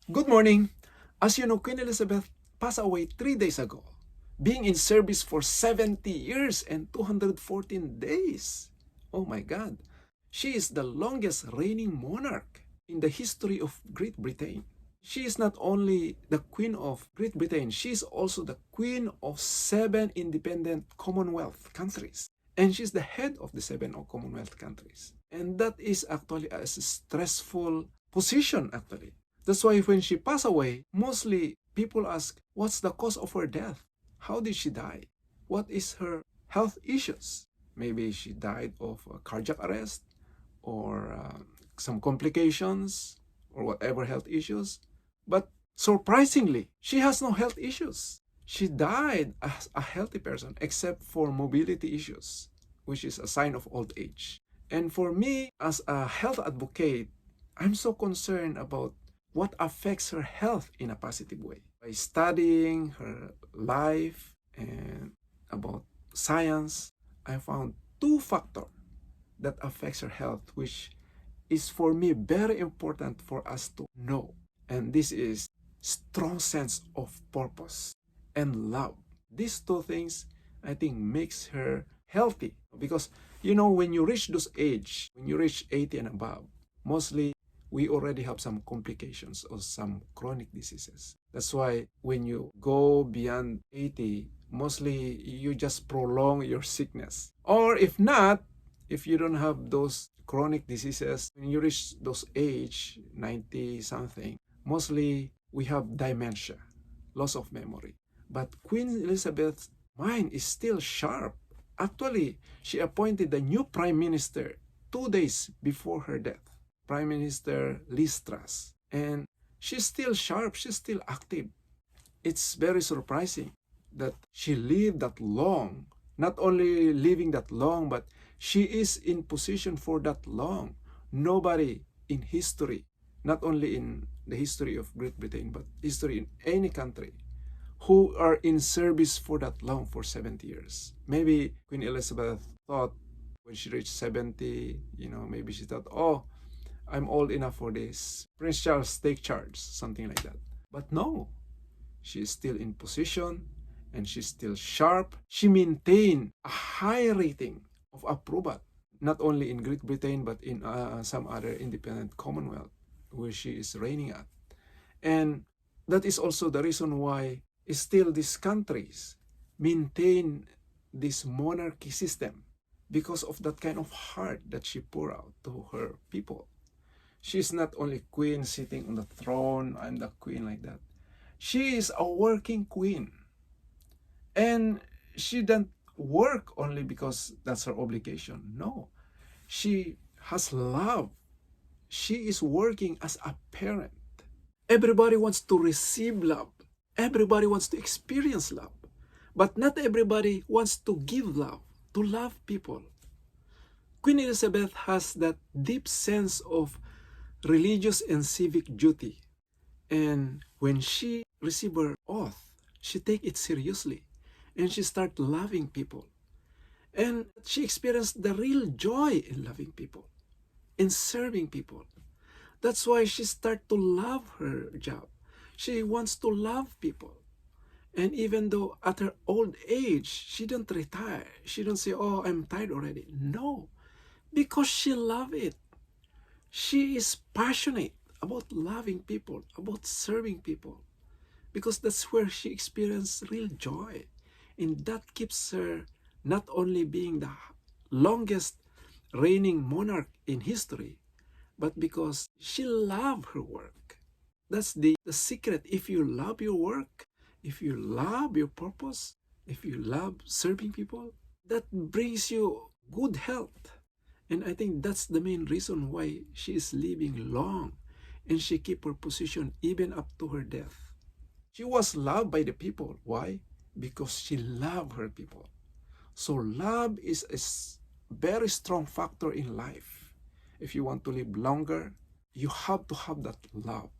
Good morning. As you know, Queen Elizabeth passed away 3 days ago, being in service for 70 years and 214 days. Oh my God. She is the longest reigning monarch in the history of Great Britain. She is not only the Queen of Great Britain, she is also the Queen of 7 independent Commonwealth countries. And she's the head of the 7 Commonwealth countries. And that is actually a stressful position, actually. That's why when she passed away, mostly people ask, what's the cause of her death? How did she die? What is her health issues? Maybe she died of a cardiac arrest or some complications or whatever health issues. But surprisingly, she has no health issues. She died as a healthy person except for mobility issues, which is a sign of old age. And for me, as a health advocate, I'm so concerned about what affects her health in a positive way. By studying her life and about science, I found two factors that affects her health, which is for me very important for us to know. And this is strong sense of purpose and love. These two things, I think, makes her healthy. Because, when you reach this age, when you reach 80 and above, mostly we already have some complications or some chronic diseases. That's why when you go beyond 80, mostly you just prolong your sickness. Or if not, if you don't have those chronic diseases, when you reach those age, 90 something, mostly we have dementia, loss of memory. But Queen Elizabeth's mind is still sharp. Actually, she appointed the new prime minister 2 days before her death, Prime Minister Liz Truss. And she's still sharp, she's still active. It's very surprising that she lived that long. Not only living that long, but she is in position for that long. Nobody in history, not only in the history of Great Britain, but history in any country, who are in service for that long, for 70 years. Maybe Queen Elizabeth thought when she reached 70, maybe she thought, oh, I'm old enough for this. Prince Charles, take charge, something like that. But no, she is still in position and she's still sharp. She maintained a high rating of approval, not only in Great Britain, but in some other independent Commonwealth where she is reigning at. And that is also the reason why still these countries maintain this monarchy system, because of that kind of heart that she poured out to her people. She's not only queen sitting on the throne, I'm the queen like that. She is a working queen. And she doesn't work only because that's her obligation. No, she has love. She is working as a parent. Everybody wants to receive love. Everybody wants to experience love. But not everybody wants to give love, to love people. Queen Elizabeth has that deep sense of religious and civic duty. And when she received her oath, she take it seriously. And she start loving people. And she experienced the real joy in loving people, in serving people. That's why she start to love her job. She wants to love people. And even though at her old age, she don't retire. She don't say, oh, I'm tired already. No, because she love it. She is passionate about loving people, about serving people. Because that's where she experienced real joy. And that keeps her not only being the longest reigning monarch in history, but because she loved her work. That's the secret. If you love your work, if you love your purpose, if you love serving people, that brings you good health. And I think that's the main reason why she is living long and she keep her position even up to her death. She was loved by the people. Why? Because she loved her people. So love is a very strong factor in life. If you want to live longer, you have to have that love.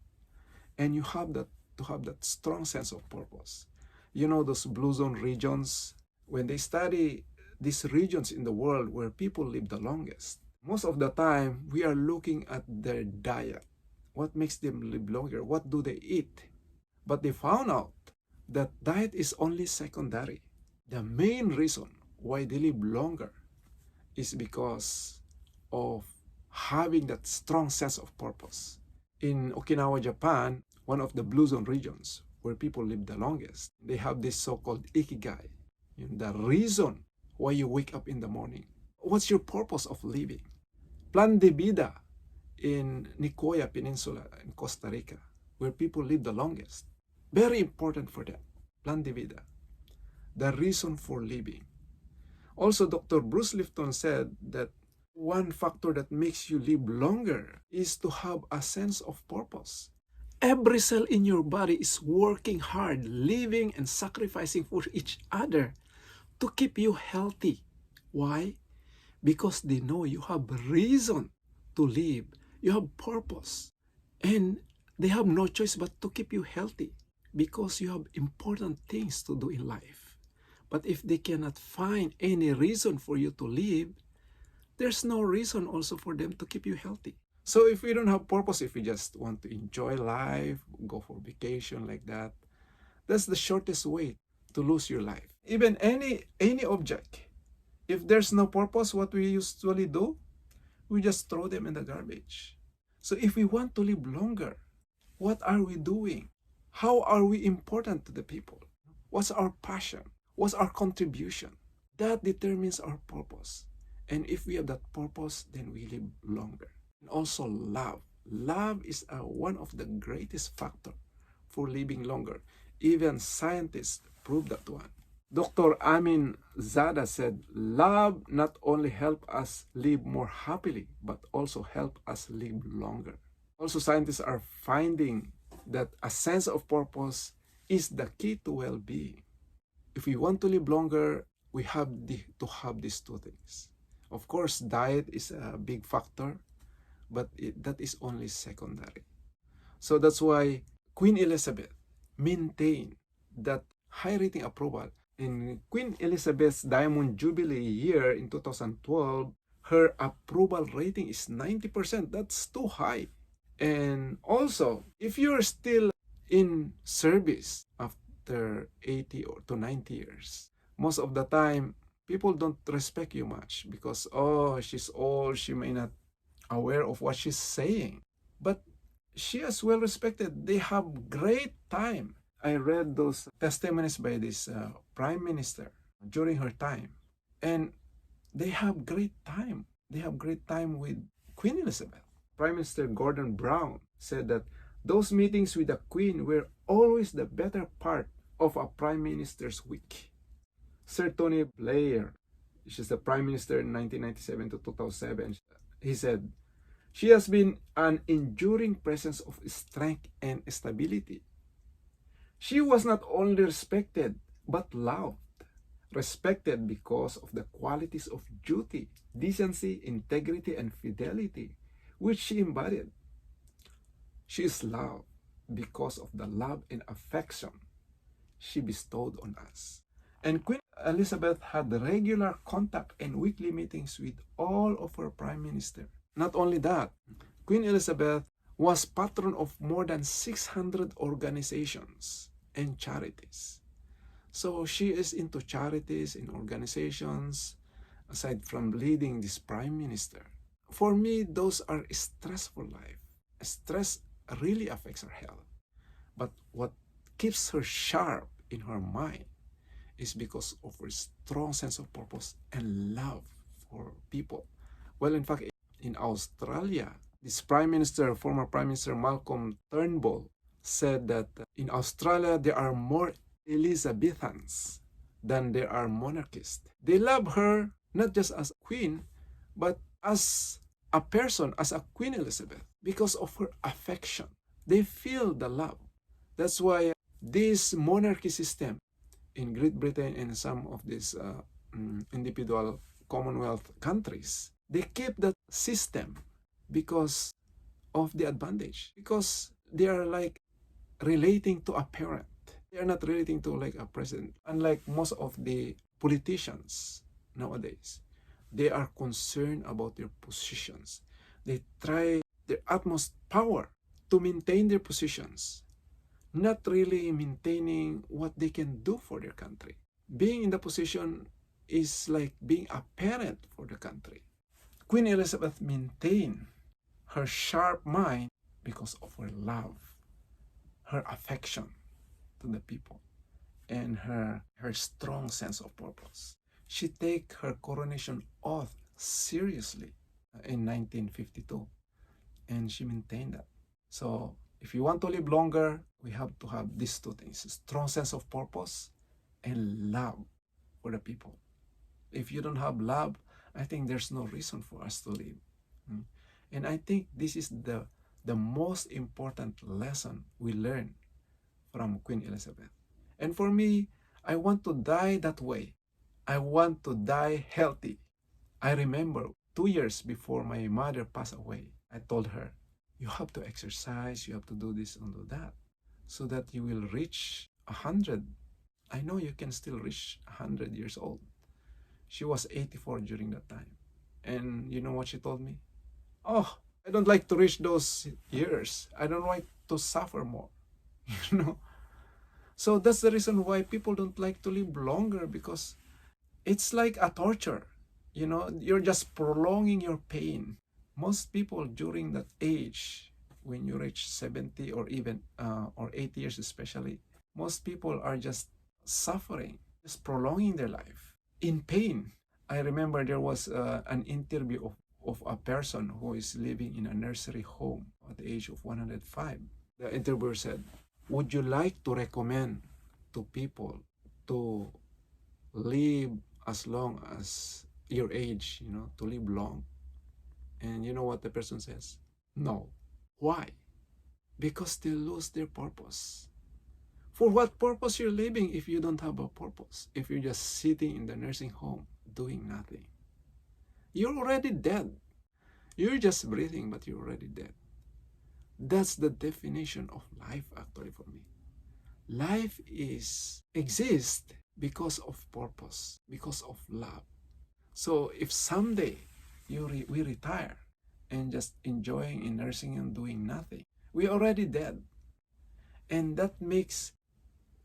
And you have to have that strong sense of purpose. Those blue zone regions, when they study these regions in the world where people live the longest, most of the time we are looking at their diet. what makes them live longer, what do they eat. But they found out that diet is only secondary. The main reason why they live longer is because of having that strong sense of purpose. In Okinawa, Japan, one of the blue zone regions where people live the longest, they have this so-called ikigai. The reason why you wake up in the morning. What's your purpose of living? Plan de vida in Nicoya Peninsula in Costa Rica, where people live the longest. Very important for them. Plan de vida. The reason for living. Also, Dr. Bruce Lifton said that one factor that makes you live longer is to have a sense of purpose. Every cell in your body is working hard, living and sacrificing for each other to keep you healthy. Why? Because they know you have reason to live. You have purpose. And they have no choice but to keep you healthy because you have important things to do in life. But if they cannot find any reason for you to live, there's no reason also for them to keep you healthy. So if you don't have purpose, if you just want to enjoy life, go for vacation like that, that's the shortest way to lose your life. Even any object, if there's no purpose, what we usually do, we just throw them in the garbage. So if we want to live longer, what are we doing? How are we important to the people? What's our passion? What's our contribution? That determines our purpose. And if we have that purpose, then we live longer. And also love. Love is one of the greatest factors for living longer. Even scientists prove that one. Dr. Amin Zada said, love not only helps us live more happily, but also helps us live longer. Also, scientists are finding that a sense of purpose is the key to well-being. If we want to live longer, we have to have these two things. Of course, diet is a big factor, but that is only secondary. So that's why Queen Elizabeth maintained that high rating approval. In Queen Elizabeth's Diamond Jubilee year in 2012, her approval rating is 90%. That's too high. And also, if you're still in service after 80 or to 90 years, most of the time, people don't respect you much because, oh, she's old, she may not aware of what she's saying. But she is well respected. They have great time. I read those testimonies by this prime minister during her time. And they have great time. They have great time with Queen Elizabeth. Prime Minister Gordon Brown said that those meetings with the Queen were always the better part of a prime minister's week. Sir Tony Blair, she's the prime minister in 1997 to 2007, he said, she has been an enduring presence of strength and stability. She was not only respected, but loved. Respected because of the qualities of duty, decency, integrity, and fidelity, which she embodied. She is loved because of the love and affection she bestowed on us. And Queen Elizabeth had regular contact and weekly meetings with all of her prime ministers. Not only that, Queen Elizabeth was patron of more than 600 organizations and charities. So she is into charities and organizations, aside from leading this prime minister. For me, those are stressful life. Stress really affects her health. But what keeps her sharp in her mind is because of her strong sense of purpose and love for people. Well, in fact, in Australia, this former Prime Minister Malcolm Turnbull, said that in Australia there are more Elizabethans than there are monarchists. They love her not just as a queen, but as a person, as a Queen Elizabeth, because of her affection. They feel the love. That's why this monarchy system in Great Britain and some of these individual Commonwealth countries, they keep that system because of the advantage, because they are like relating to a parent. They are not relating to like a president. Unlike most of the politicians nowadays, they are concerned about their positions. They try their utmost power to maintain their positions, not really maintaining what they can do for their country. Being in the position is like being a parent for the country. Queen Elizabeth maintained her sharp mind because of her love, her affection to the people, and her strong sense of purpose. She take her coronation oath seriously in 1952, and she maintained that. So if you want to live longer, we have to have these two things: a strong sense of purpose and love for the people. If you don't have love, I think there's no reason for us to live. And I think this is the most important lesson we learn from Queen Elizabeth. And for me, I want to die that way. I want to die healthy. I remember 2 years before my mother passed away, I told her, you have to exercise, you have to do this and do that, so that you will reach 100. I know you can still reach 100 years old. She was 84 during that time. And you know what she told me? Oh, I don't like to reach those years. I don't like to suffer more. You know? So that's the reason why people don't like to live longer, because it's like a torture. You know, you're just prolonging your pain. Most people during that age, when you reach 70 or even or 80 years especially, most people are just suffering, just prolonging their life in pain. I remember there was an interview of a person who is living in a nursery home at the age of 105. The interviewer said, would you like to recommend to people to live as long as your age, you know, to live long? And you know what the person says? No. Why? Because they lose their purpose. For what purpose you're living if you don't have a purpose? If you're just sitting in the nursing home doing nothing? You're already dead. You're just breathing, but you're already dead. That's the definition of life actually for me. Life exists because of purpose, because of love. So if someday we retire and just enjoying in nursing and doing nothing, we're already dead. And that makes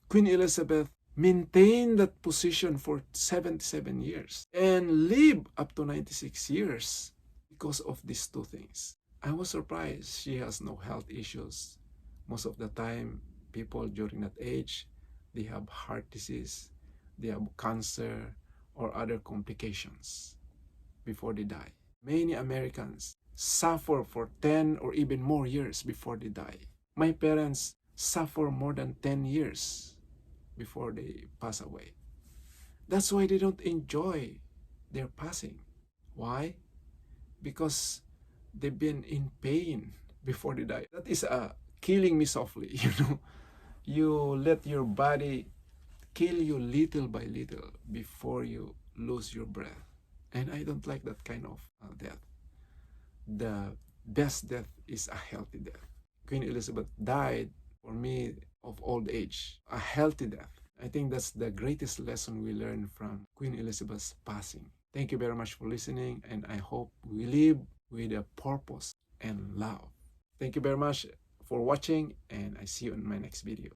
Queen Elizabeth maintain that position for 77 years and live up to 96 years because of these two things. I was surprised she has no health issues. Most of the time, people during that age, they have heart disease, they have cancer or other complications before they die. Many Americans suffer for 10 or even more years before they die. My parents suffer more than 10 years before they pass away. That's why they don't enjoy their passing. Why? Because they've been in pain before they die. That is killing me softly, you know. You let your body kill you little by little before you lose your breath. And I don't like that kind of death. The best death is a healthy death. Queen Elizabeth died, for me, of old age, a healthy death. I think that's the greatest lesson we learn from Queen Elizabeth's passing. Thank you very much for listening, and I hope we live with a purpose and love. Thank you very much for watching, and I see you in my next video.